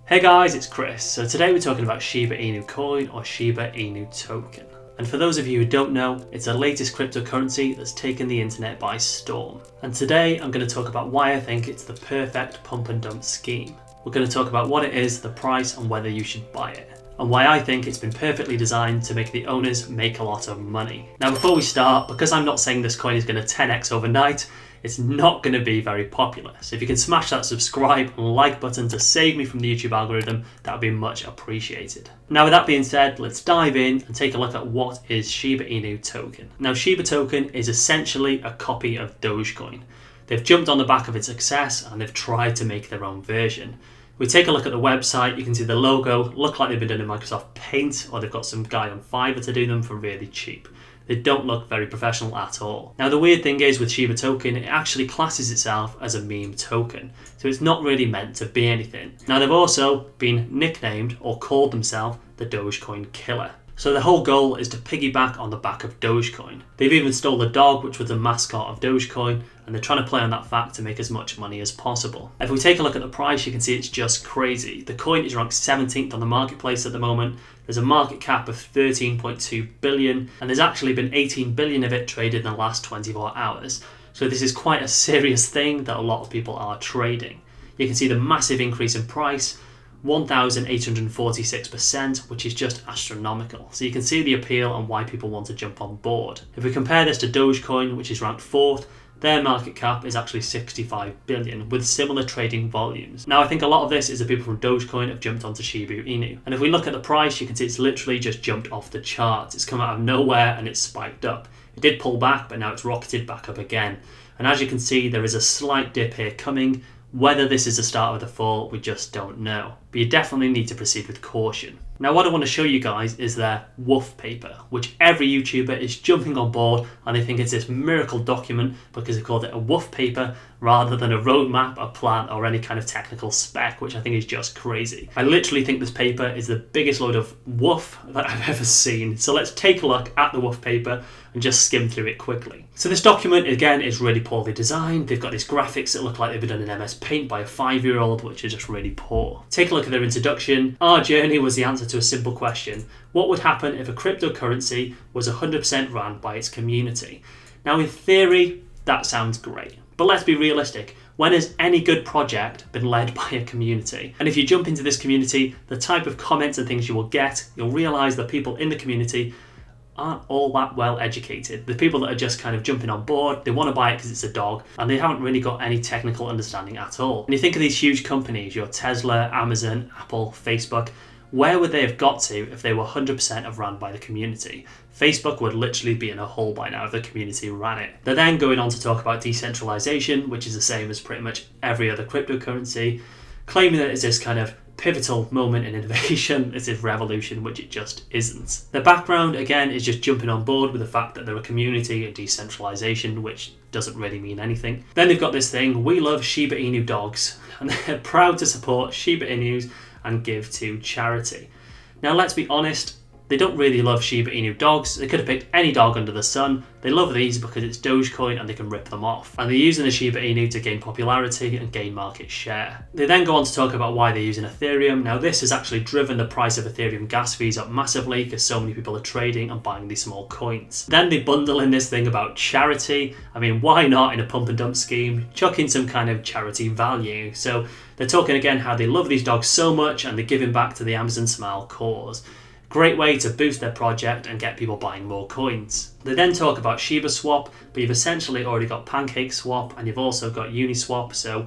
Hey guys, it's Chris. So today we're talking about Shiba Inu Coin or Shiba Inu Token. And for those of you who don't know, it's the latest cryptocurrency that's taken the internet by storm. And today I'm going to talk about why I think it's the perfect pump and dump scheme. We're going to talk about what it is, the price, and whether you should buy it. And why I think it's been perfectly designed to make the owners make a lot of money. Now before we start, because I'm not saying this coin is going to 10x overnight, it's not going to be very popular. So if you can smash that subscribe and like button to save me from the YouTube algorithm, that would be much appreciated. Now with that being said, let's dive in and take a look at what is Shiba Inu Token. Now Shiba Token is essentially a copy of Dogecoin. They've jumped on the back of its success and they've tried to make their own version. We take a look at the website, you can see the logo look like they've been done in Microsoft Paint, or they've got some guy on Fiverr to do them for really cheap. They don't look very professional at all. Now the weird thing is with Shiba Token, it actually classes itself as a meme token. So it's not really meant to be anything. Now they've also been nicknamed or called themselves the Dogecoin Killer. So the whole goal is to piggyback on the back of Dogecoin. They've even stole the dog, which was the mascot of Dogecoin, and they're trying to play on that fact to make as much money as possible. If we take a look at the price, you can see it's just crazy. The coin is ranked 17th on the marketplace at the moment. There's a market cap of 13.2 billion, and there's actually been 18 billion of it traded in the last 24 hours. So this is quite a serious thing that a lot of people are trading. You can see the massive increase in price, 1,846%, which is just astronomical. So you can see the appeal and why people want to jump on board. If we compare this to Dogecoin, which is ranked 4th, their market cap is actually 65 billion with similar trading volumes. Now I think a lot of this is the people from Dogecoin have jumped onto Shiba Inu. And if we look at the price, you can see it's literally just jumped off the charts. It's come out of nowhere and it's spiked up. It did pull back, but now it's rocketed back up again. And as you can see, there is a slight dip here coming. Whether this is the start of the fall, we just don't know. But you definitely need to proceed with caution. Now what I want to show you guys is their woof paper, which every YouTuber is jumping on board and they think it's this miracle document because they called it a woof paper rather than a roadmap, a plan, or any kind of technical spec, which I think is just crazy. I literally think this paper is the biggest load of woof that I've ever seen. So let's take a look at the woof paper and just skim through it quickly. So this document, again, is really poorly designed. They've got these graphics that look like they've been done in MS Paint by a 5-year-old, which are just really poor. Take a look at their introduction. Our journey was the answer to a simple question. What would happen if a cryptocurrency was 100% run by its community? Now, in theory, that sounds great. But let's be realistic. When has any good project been led by a community? And if you jump into this community, the type of comments and things you will get, you'll realize that people in the community aren't all that well educated. The people that are just kind of jumping on board, they want to buy it because it's a dog, and they haven't really got any technical understanding at all. And you think of these huge companies, your Tesla, Amazon, Apple, Facebook, where would they have got to if they were 100% run by the community? Facebook would literally be in a hole by now if the community ran it. They're then going on to talk about decentralization, which is the same as pretty much every other cryptocurrency, claiming that it's this kind of pivotal moment in innovation, it's a revolution, which it just isn't. The background, again, is just jumping on board with the fact that they're a community and decentralization, which doesn't really mean anything. Then they've got this thing, we love Shiba Inu dogs, and they're proud to support Shiba Inus and give to charity. Now let's be honest, they don't really love Shiba Inu dogs. They could have picked any dog under the sun. They love these because it's Dogecoin and they can rip them off. And they're using the Shiba Inu to gain popularity and gain market share. They then go on to talk about why they're using Ethereum. Now this has actually driven the price of Ethereum gas fees up massively because so many people are trading and buying these small coins. Then they bundle in this thing about charity. I mean, why not in a pump and dump scheme? Chuck in some kind of charity value. So they're talking again how they love these dogs so much and they're giving back to the Amazon Smile cause. Great way to boost their project and get people buying more coins. They then talk about Shiba Swap, but you've essentially already got Pancake Swap and you've also got Uniswap, so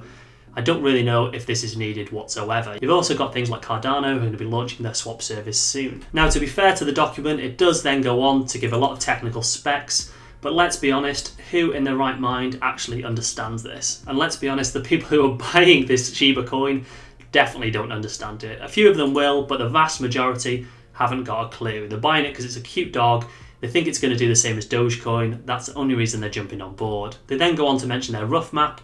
I don't really know if this is needed whatsoever. You've also got things like Cardano who are going to be launching their swap service soon. Now, to be fair to the document, it does then go on to give a lot of technical specs, but let's be honest, who in their right mind actually understands this? And let's be honest, the people who are buying this Shiba coin definitely don't understand it. A few of them will, but the vast majority haven't got a clue. They're buying it because it's a cute dog. They think it's going to do the same as Dogecoin. That's the only reason they're jumping on board. They then go on to mention their rough map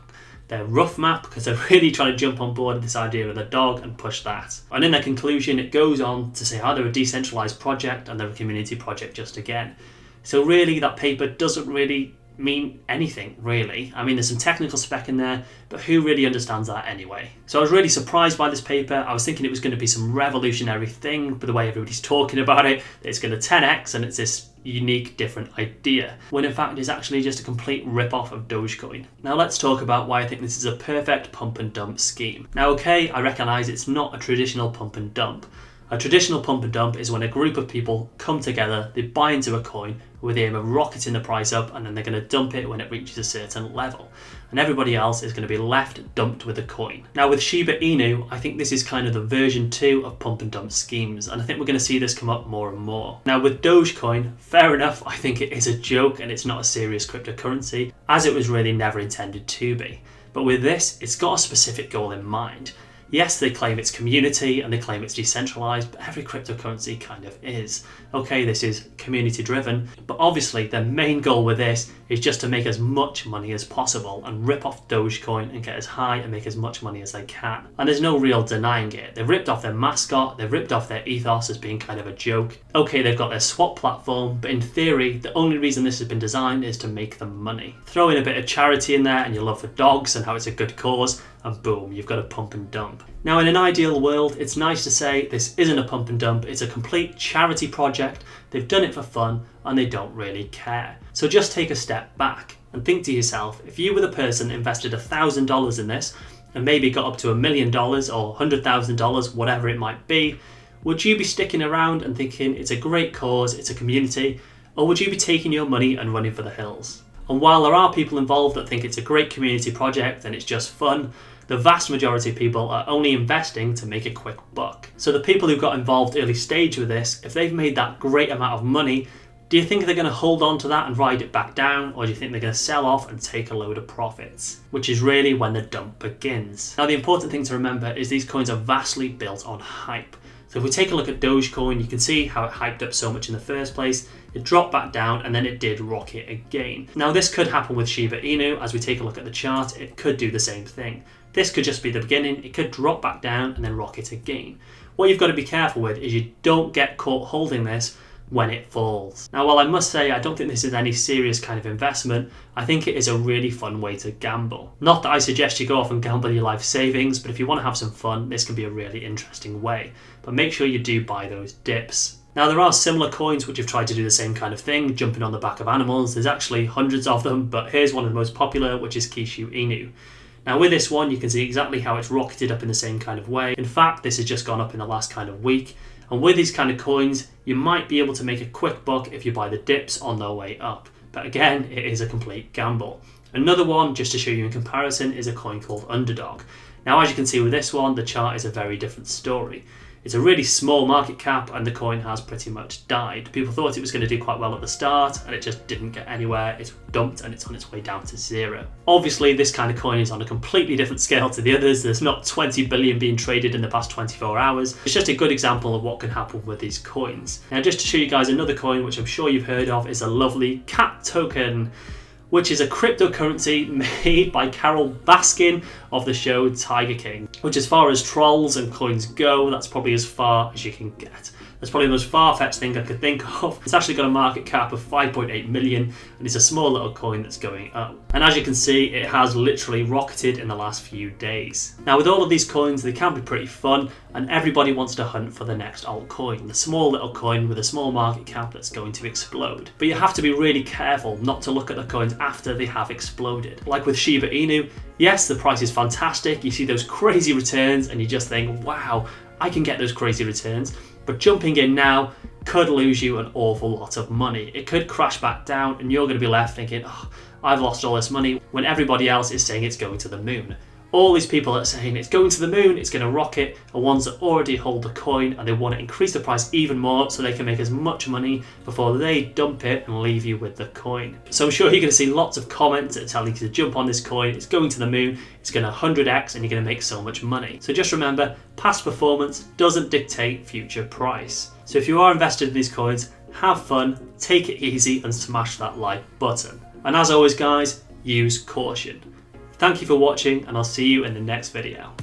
because they're really trying to jump on board with this idea of the dog and push that. And in their conclusion, it goes on to say how they're a decentralized project and they're a community project just again. So really, that paper doesn't really mean anything really. I mean, there's some technical spec in there, but who really understands that anyway? So I was really surprised by this paper. I was thinking it was going to be some revolutionary thing, but the way everybody's talking about it, it's going to 10x and it's this unique, different idea, when in fact it's actually just a complete rip-off of Dogecoin. Now let's talk about why I think this is a perfect pump and dump scheme. Now okay, I recognise it's not a traditional pump and dump. A traditional pump and dump is when a group of people come together, they buy into a coin with the aim of rocketing the price up, and then they're going to dump it when it reaches a certain level. And everybody else is going to be left dumped with the coin. Now with Shiba Inu, I think this is kind of the version 2 of pump and dump schemes, and I think we're going to see this come up more and more. Now with Dogecoin, fair enough, I think it is a joke and it's not a serious cryptocurrency, as it was really never intended to be. But with this, it's got a specific goal in mind. Yes, they claim it's community and they claim it's decentralized, but every cryptocurrency kind of is. Okay, this is community driven, but obviously their main goal with this is just to make as much money as possible and rip off Dogecoin and get as high and make as much money as they can. And there's no real denying it. They've ripped off their mascot, they've ripped off their ethos as being kind of a joke. Okay, they've got their swap platform, but in theory, the only reason this has been designed is to make them money. Throw in a bit of charity in there and your love for dogs and how it's a good cause, and boom, you've got a pump and dump. Now in an ideal world, it's nice to say this isn't a pump and dump, it's a complete charity project, they've done it for fun, and they don't really care. So just take a step back and think to yourself, if you were the person invested $1,000 in this, and maybe got up to $1 million or $100,000, whatever it might be, would you be sticking around and thinking it's a great cause, it's a community, or would you be taking your money and running for the hills? And while there are people involved that think it's a great community project and it's just fun, the vast majority of people are only investing to make a quick buck. So the people who got involved early stage with this, if they've made that great amount of money, do you think they're going to hold on to that and ride it back down, or do you think they're going to sell off and take a load of profits? Which is really when the dump begins. Now the important thing to remember is these coins are vastly built on hype. So if we take a look at Dogecoin, you can see how it hyped up so much in the first place, it dropped back down and then it did rocket again. Now this could happen with Shiba Inu. As we take a look at the chart, it could do the same thing. This could just be the beginning, it could drop back down and then rocket again. What you've got to be careful with is you don't get caught holding this when it falls. Now while I must say I don't think this is any serious kind of investment, I think it is a really fun way to gamble. Not that I suggest you go off and gamble your life savings, but if you want to have some fun, this can be a really interesting way. But make sure you do buy those dips. Now there are similar coins which have tried to do the same kind of thing, jumping on the back of animals. There's actually hundreds of them, but here's one of the most popular, which is Shiba Inu. Now with this one, you can see exactly how it's rocketed up in the same kind of way. In fact, this has just gone up in the last kind of week. And with these kind of coins, you might be able to make a quick buck if you buy the dips on their way up. But again, it is a complete gamble. Another one, just to show you in comparison, is a coin called Underdog. Now as you can see with this one, the chart is a very different story. It's a really small market cap and the coin has pretty much died. People thought it was going to do quite well at the start and it just didn't get anywhere. It's dumped and it's on its way down to zero. Obviously this kind of coin is on a completely different scale to the others. There's not 20 billion being traded in the past 24 hours. It's just a good example of what can happen with these coins. Now just to show you guys another coin which I'm sure you've heard of is a lovely cat token, which is a cryptocurrency made by Carol Baskin of the show Tiger King. Which as far as trolls and coins go, that's probably as far as you can get. That's probably the most far-fetched thing I could think of. It's actually got a market cap of 5.8 million and it's a small little coin that's going up. And as you can see, it has literally rocketed in the last few days. Now with all of these coins, they can be pretty fun and everybody wants to hunt for the next altcoin, the small little coin with a small market cap that's going to explode. But you have to be really careful not to look at the coins after they have exploded. Like with Shiba Inu, yes, the price is fantastic, you see those crazy returns and you just think, wow, I can get those crazy returns. But jumping in now could lose you an awful lot of money. It could crash back down and you're going to be left thinking, oh, I've lost all this money, when everybody else is saying it's going to the moon. All these people that are saying it's going to the moon, it's going to rocket, are ones that already hold the coin and they want to increase the price even more so they can make as much money before they dump it and leave you with the coin. So I'm sure you're going to see lots of comments that tell you to jump on this coin, it's going to the moon, it's going to 100x and you're going to make so much money. So just remember, past performance doesn't dictate future price. So if you are invested in these coins, have fun, take it easy and smash that like button. And as always guys, use caution. Thank you for watching and I'll see you in the next video.